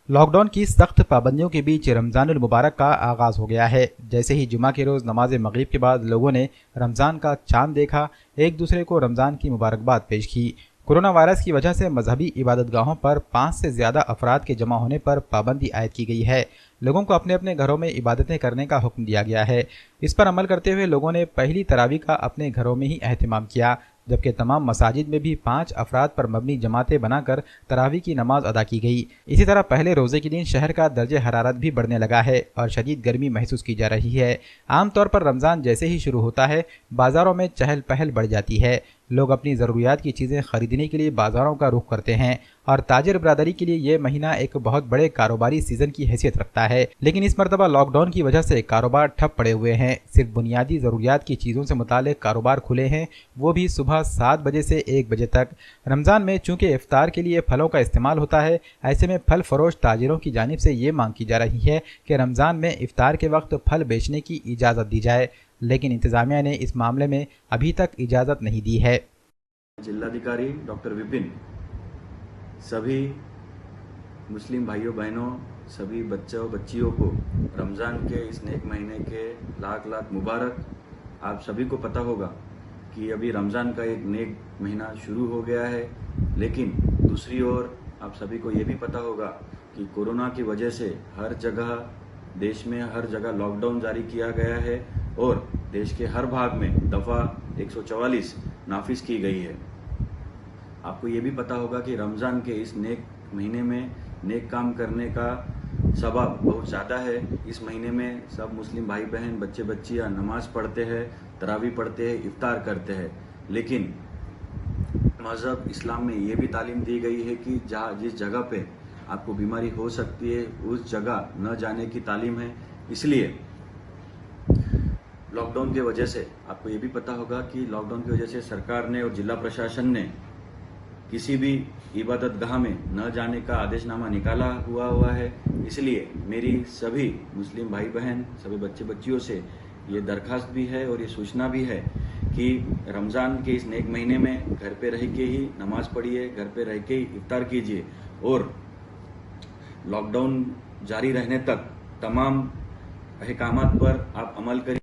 Lockdown की सख्त पाबंदियों के बीच रमज़ानुल मुबारक का आगाज़ हो गया है। जैसे ही जुमा के रोज़ नमाज मगरिब के बाद लोगों ने रमज़ान का चांद देखा, एक दूसरे को रमज़ान की मुबारकबाद पेश की। कोरोना वायरस की वजह से मजहबी इबादतगाहों पर 5 से ज़्यादा अफराद के जमा होने पर पाबंदी आयद की गई है। लोगों को अपने अपने घरों में इबादतें करने का हुक्म दिया गया है। इस पर अमल करते हुए लोगों ने पहली तरावी का अपने घरों में ही एहतिमाम किया, जबकि तमाम मसाजिद में भी 5 अफराद पर मबनी जमातें बनाकर तरावी की नमाज अदा की गई। इसी तरह पहले रोज़े के दिन शहर का दर्जे हरारत भी बढ़ने लगा है और शदीद गर्मी महसूस की जा रही है। आमतौर पर रमज़ान जैसे ही शुरू होता है, बाज़ारों में चहल पहल बढ़ जाती है। लोग अपनी ज़रूरियात की चीज़ें खरीदने के लिए बाज़ारों का रुख करते हैं और ताजिर बरादरी के लिए ये महीना एक बहुत बड़े कारोबारी सीज़न की हैसियत रखता है। लेकिन इस मरतबा लॉकडाउन की वजह से कारोबार ठप पड़े हुए हैं। सिर्फ बुनियादी ज़रूरियात की चीज़ों से मुताल्लिक़ कारोबार खुले हैं, वो भी सुबह 7 बजे से 1 बजे तक। रमज़ान में चूँकि इफ्तार के लिए फलों का इस्तेमाल होता है, ऐसे में फल फरोश ताजिरों की जानिब से ये मांग की जा रही है कि रमज़ान में इफ्तार के वक्त फल बेचने की इजाज़त दी जाए, लेकिन इंतज़ामिया ने इस मामले में अभी तक इजाज़त नहीं दी है। जिलाधिकारी डॉक्टर विपिन सभी मुस्लिम भाइयों बहनों, सभी बच्चों बच्चियों को रमज़ान के इस नेक महीने के लाख लाख मुबारक। आप सभी को पता होगा कि अभी रमज़ान का एक नेक महीना शुरू हो गया है, लेकिन दूसरी ओर आप सभी को ये भी पता होगा कि कोरोना की वजह से हर जगह देश में हर जगह लॉकडाउन जारी किया गया है और देश के हर भाग में दफ़ा 144 नाफिज की गई है। आपको ये भी पता होगा कि रमज़ान के इस नेक महीने में नेक काम करने का सवाब बहुत ज़्यादा है। इस महीने में सब मुस्लिम भाई बहन, बच्चे बच्चियाँ नमाज पढ़ते हैं, तरावी पढ़ते हैं, इफ्तार करते हैं। लेकिन मज़हब इस्लाम में ये भी तालीम दी गई है कि जिस जगह पे आपको बीमारी हो सकती है उस जगह न जाने की तालीम है। इसलिए लॉकडाउन की वजह से आपको ये भी पता होगा कि लॉकडाउन की वजह से सरकार ने और जिला प्रशासन ने किसी भी इबादतगाह में न जाने का आदेशनामा निकाला हुआ है। इसलिए मेरी सभी मुस्लिम भाई बहन, सभी बच्चे बच्चियों से ये दरख्वास्त भी है और ये सूचना भी है कि रमज़ान के इस नेक महीने में घर पे रह के ही नमाज पढ़िए, घर पे रह के ही इफ्तार कीजिए और लॉकडाउन जारी रहने तक तमाम अहकामात पर आप अमल करिए।